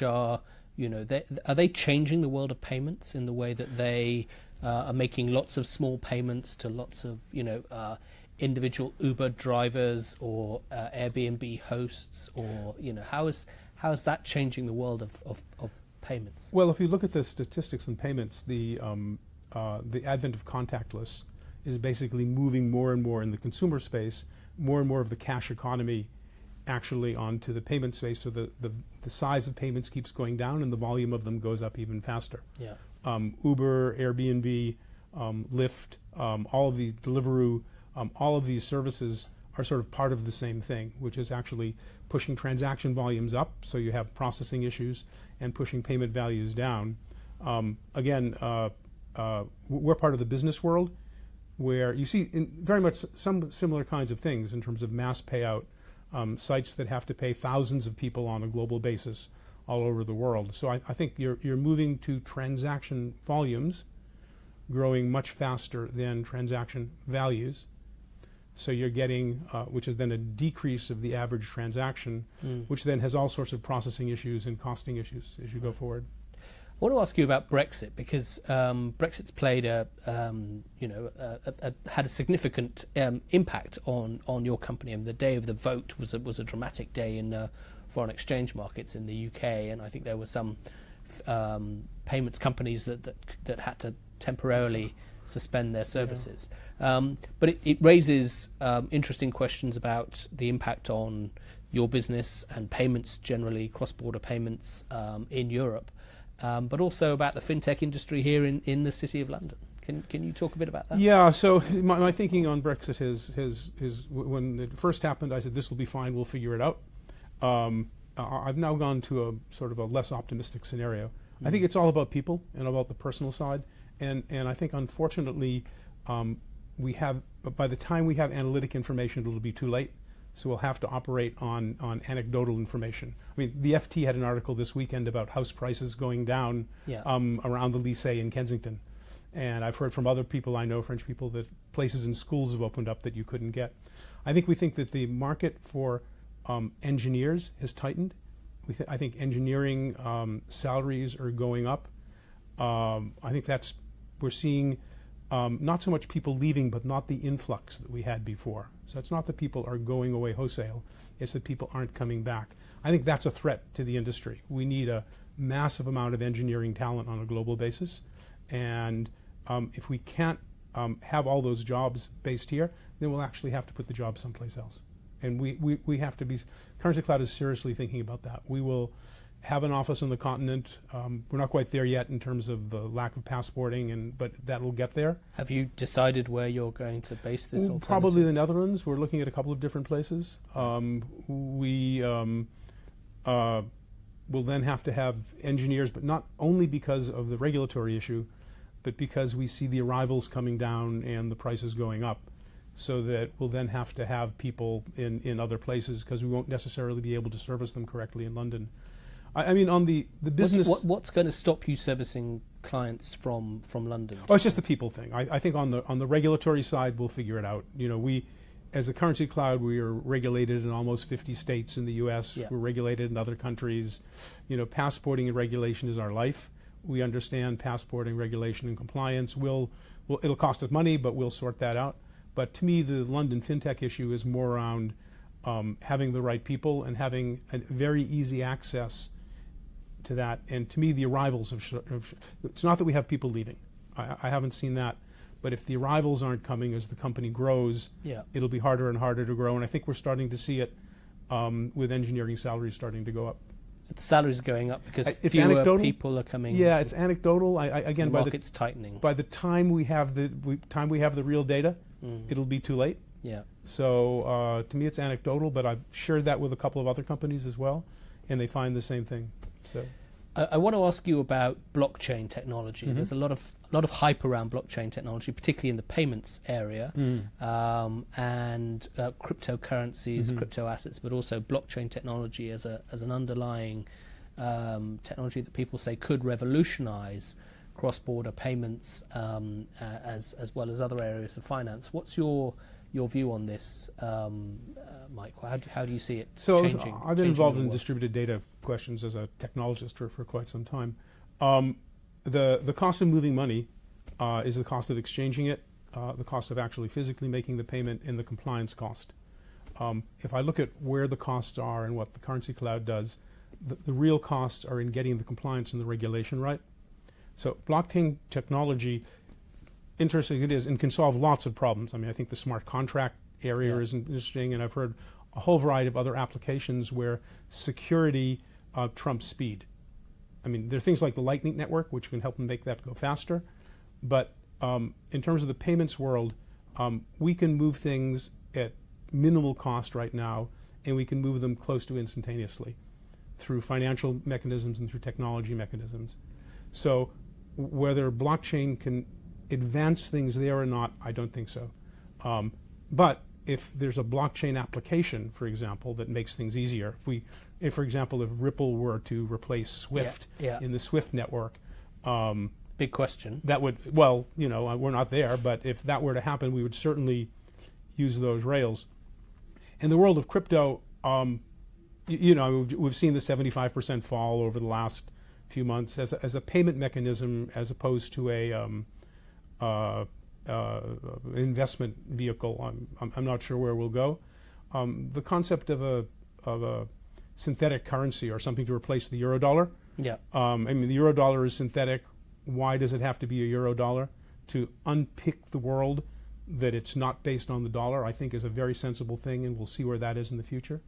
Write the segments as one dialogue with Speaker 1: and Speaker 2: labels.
Speaker 1: are, are they changing the world of payments in the way that they are making lots of small payments to lots of, individual Uber drivers or Airbnb hosts, or how is that changing the world of payments?
Speaker 2: Well, if you look at the statistics and payments, the advent of contactless is basically moving more and more in the consumer space, more and more of the cash economy actually onto the payment space. So the size of payments keeps going down and the volume of them goes up even faster.
Speaker 1: Yeah.
Speaker 2: Uber, Airbnb, Lyft, all of these, Deliveroo, all of these services are sort of part of the same thing, which is actually pushing transaction volumes up, so you have processing issues, and pushing payment values down. Again, we're part of the business world, where you see very much some similar kinds of things in terms of mass payout, sites that have to pay thousands of people on a global basis all over the world. So I think you're moving to transaction volumes growing much faster than transaction values. So you're getting, which is then a decrease of the average transaction, which then has all sorts of processing issues and costing issues as you go forward.
Speaker 1: I want to ask you about Brexit, because Brexit's played had a significant impact on your company. And the day of the vote was a dramatic day in foreign exchange markets in the UK, and I think there were some payments companies that had to temporarily suspend their services. Yeah. But it raises interesting questions about the impact on your business and payments generally, cross-border payments in Europe, but also about the fintech industry here in the City of London. Can you talk a bit about that?
Speaker 2: Yeah, so my thinking on Brexit is when it first happened, I said, this will be fine, we'll figure it out. I've now gone to a sort of a less optimistic scenario. I think it's all about people and about the personal side. And I think, unfortunately, by the time we have analytic information, it'll be too late. So we'll have to operate on anecdotal information. I mean, the FT had an article this weekend about house prices going down around the Lycée in Kensington. And I've heard from other people I know, French people, that places in schools have opened up that you couldn't get. We think that the market for engineers has tightened. I think engineering salaries are going up. I think we're seeing not so much people leaving, but not the influx that we had before. So it's not that people are going away wholesale, it's that people aren't coming back. I think that's a threat to the industry. We need a massive amount of engineering talent on a global basis. And if we can't have all those jobs based here, then we'll actually have to put the jobs someplace else. And we have to be, Currency Cloud is seriously thinking about that. We will have an office on the continent. We're not quite there yet in terms of the lack of passporting, but that will get there.
Speaker 1: Have you decided where you're going to base this alternative?
Speaker 2: Probably the Netherlands. We're looking at a couple of different places. We will then have to have engineers, but not only because of the regulatory issue, but because we see the arrivals coming down and the prices going up. So that we'll then have to have people in other places, because we won't necessarily be able to service them correctly in London. I mean, on the business...
Speaker 1: What's going to stop you servicing clients from London?
Speaker 2: Oh, it's just the people thing. I think on the regulatory side, we'll figure it out. We, as a Currency Cloud, we are regulated in almost 50 states in the US. Yeah. We're regulated in other countries. Passporting and regulation is our life. We understand passporting, regulation, and compliance. It'll cost us money, but we'll sort that out. But to me, the London fintech issue is more around having the right people and having a very easy access to that. And to me, the arrivals it's not that we have people leaving. I haven't seen that. But if the arrivals aren't coming as the company grows, it'll be harder and harder to grow. And I think we're starting to see it with engineering salaries starting to go up.
Speaker 1: So the salaries are going up because fewer people are coming.
Speaker 2: Yeah, it's anecdotal. Again,
Speaker 1: the market's tightening.
Speaker 2: By the time we have the real data, it'll be too late.
Speaker 1: Yeah.
Speaker 2: So to me, it's anecdotal, but I've shared that with a couple of other companies as well, and they find the same thing. So
Speaker 1: I want to ask you about blockchain technology. Mm-hmm. There's a lot of hype around blockchain technology, particularly in the payments area, and cryptocurrencies, crypto assets, but also blockchain technology as an underlying technology that people say could revolutionize cross-border payments as well as other areas of finance. What's your your view on this, Mike? How do you see it
Speaker 2: so
Speaker 1: changing?
Speaker 2: I've been involved in distributed data questions as a technologist for quite some time. The cost of moving money is the cost of exchanging it, the cost of actually physically making the payment, and the compliance cost. If I look at where the costs are and what the currency cloud does, the real costs are in getting the compliance and the regulation right. So blockchain technology, interesting it is, and can solve lots of problems. I mean, I think the smart contract area is interesting, and I've heard a whole variety of other applications where security trumps speed. I mean, there are things like the Lightning Network, which can help make that go faster. But in terms of the payments world, we can move things at minimal cost right now, and we can move them close to instantaneously through financial mechanisms and through technology mechanisms. So whether blockchain can advance things there or not, I don't think so. But if there's a blockchain application, for example, that makes things easier, if for example, if Ripple were to replace Swift in the Swift network,
Speaker 1: big question.
Speaker 2: That would, well, you know, we're not there, but if that were to happen, we would certainly use those rails. In the world of crypto, you know, we've seen the 75% fall over the last few months as a payment mechanism, as opposed to a investment vehicle. I'm not sure where we'll go. The concept of a synthetic currency or something to replace the Eurodollar.
Speaker 1: Yeah.
Speaker 2: I mean, the Eurodollar is synthetic. Why does it have to be a Eurodollar? To unpick the world that it's not based on the dollar, I think, is a very sensible thing, and we'll see where that is in the future.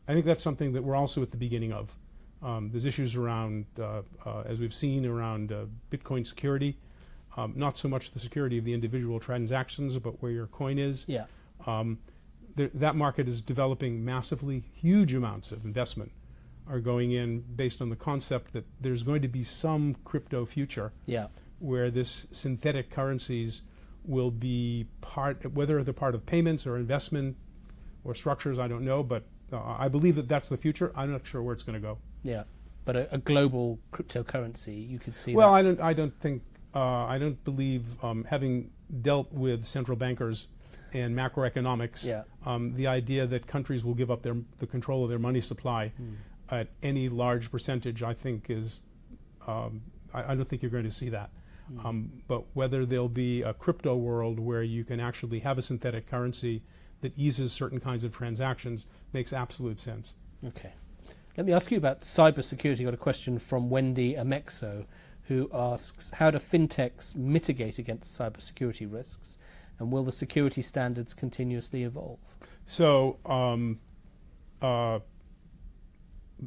Speaker 2: I think that's something that we're also at the beginning of. There's issues around, as we've seen, around Bitcoin security. Not so much the security of the individual transactions, but where your coin is.
Speaker 1: Yeah.
Speaker 2: That market is developing massively. Huge amounts of investment are going in based on the concept that there's going to be some crypto future where this synthetic currencies will be part, whether they're part of payments or investment or structures, I don't know, but I believe that that's the future. I'm not sure where it's going to go.
Speaker 1: Yeah, but a global cryptocurrency, you could see.
Speaker 2: Well, that. I don't believe, having dealt with central bankers and macroeconomics, the idea that countries will give up the control of their money supply at any large percentage, I think is, I don't think you're going to see that. But whether there'll be a crypto world where you can actually have a synthetic currency that eases certain kinds of transactions makes absolute sense.
Speaker 1: Okay. Let me ask you about cybersecurity. I got a question from Wendy Amexo, who asks, how do fintechs mitigate against cybersecurity risks, and will the security standards continuously evolve? So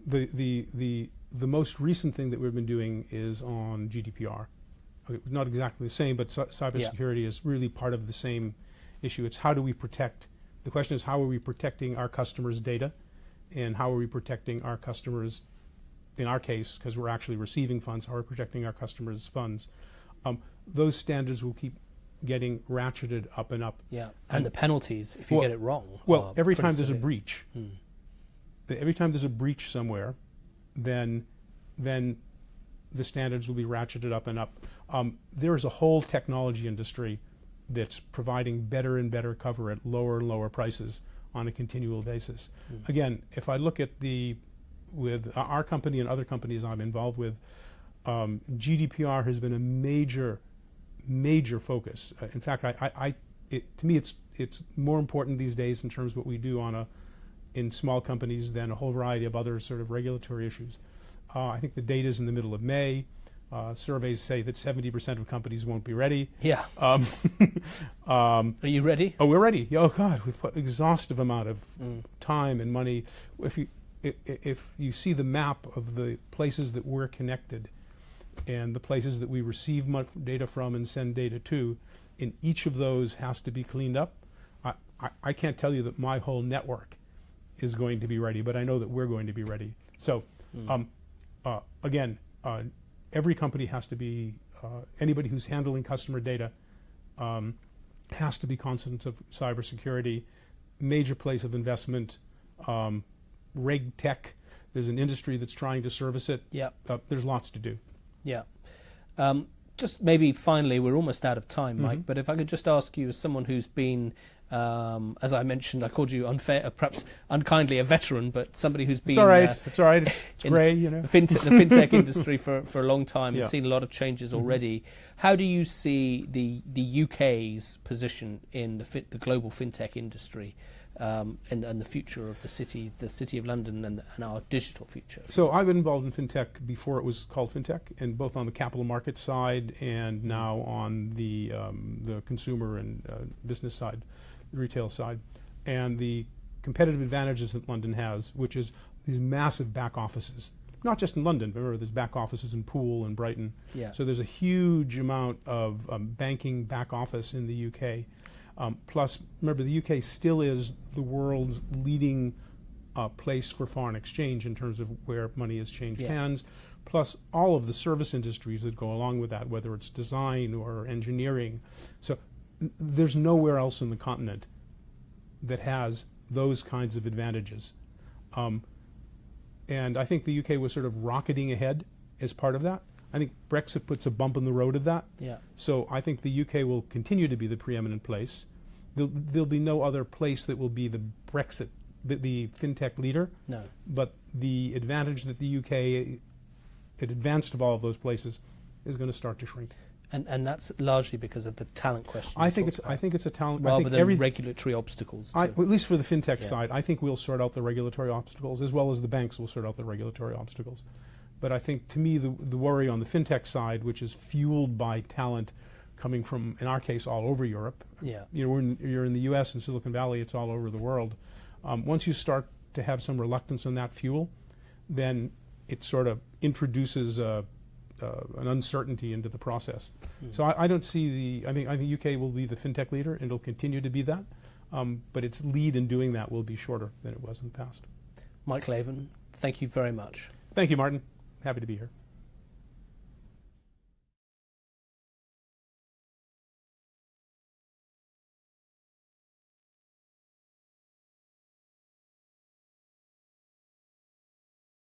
Speaker 2: the most recent thing that we've been doing is on GDPR. Not exactly the same, but cybersecurity is really part of the same issue. It's how do we protect, the question is how are we protecting our customers' data, and how are we protecting our customers, in our case, because we're actually receiving funds, how are we protecting our customers' funds. Those standards will keep getting ratcheted up and up.
Speaker 1: Yeah, and the penalties if you get it wrong.
Speaker 2: Well, every time there's a breach, every time there's a breach somewhere, then the standards will be ratcheted up and up. There is a whole technology industry that's providing better and better cover at lower and lower prices on a continual basis. Again, if I look at with our company and other companies I'm involved with, GDPR has been a major focus. In fact, to me, it's more important these days in terms of what we do in small companies than a whole variety of other sort of regulatory issues. I think the date is in the middle of May. Surveys say that 70% of companies won't be ready.
Speaker 1: Yeah. Are you ready?
Speaker 2: Oh, we're ready. Oh God, we've put exhaustive amount of time and money. If you see the map of the places that we're connected and the places that we receive data from and send data to, in each of those has to be cleaned up. I can't tell you that my whole network is going to be ready, but I know that we're going to be ready. So again, every company has to be, anybody who's handling customer data has to be conscious of cybersecurity. Major place of investment, reg tech. There's an industry that's trying to service it.
Speaker 1: Yeah.
Speaker 2: There's lots to do.
Speaker 1: Yeah. Just maybe finally, we're almost out of time, Mike, but if I could just ask you, as someone who's been As I mentioned, I called you unfair, perhaps unkindly, a veteran, but somebody who's been
Speaker 2: It's all right. It's all right. It's grey, you know.
Speaker 1: the fintech industry for a long time and
Speaker 2: Yeah.
Speaker 1: seen a lot of changes already. How do you see the UK's position in the global fintech industry, and the future of the city of London, and our digital future?
Speaker 2: So I've been involved in fintech before it was called fintech, and both on the capital market side and now on the consumer and business side, the retail side, and the competitive advantages that London has, which is these massive back offices. Not just in London, but remember there's back offices in Poole and Brighton.
Speaker 1: Yeah.
Speaker 2: So there's a huge amount of banking back office in the UK. Plus, remember, the UK still is the world's leading place for foreign exchange in terms of where money has changed hands. Plus, all of the service industries that go along with that, whether it's design or engineering. So there's nowhere else in the continent that has those kinds of advantages. And I think the UK was sort of rocketing ahead as part of that. I think Brexit puts a bump in the road of that.
Speaker 1: Yeah.
Speaker 2: So I think the UK will continue to be the preeminent place. There'll be no other place that will be the Brexit, the fintech leader.
Speaker 1: No.
Speaker 2: But the advantage that the UK, it advanced of all of those places, is going to start to shrink.
Speaker 1: And that's largely because of the talent question.
Speaker 2: I think it's a talent
Speaker 1: rather than regulatory obstacles.
Speaker 2: Well, at least for the fintech side, I think we'll sort out the regulatory obstacles as well as the banks will sort out the regulatory obstacles. But I think, to me, the worry on the fintech side, which is fueled by talent coming from, in our case, all over Europe.
Speaker 1: Yeah.
Speaker 2: You know, you're in the U.S. and Silicon Valley; it's all over the world. Once you start to have some reluctance on that fuel, then it sort of introduces an uncertainty into the process. So I don't see I think UK will be the fintech leader, and it'll continue to be that. But its lead in doing that will be shorter than it was in the past.
Speaker 1: Mike Laven, thank you very much.
Speaker 2: Thank you, Martin. Happy to be here.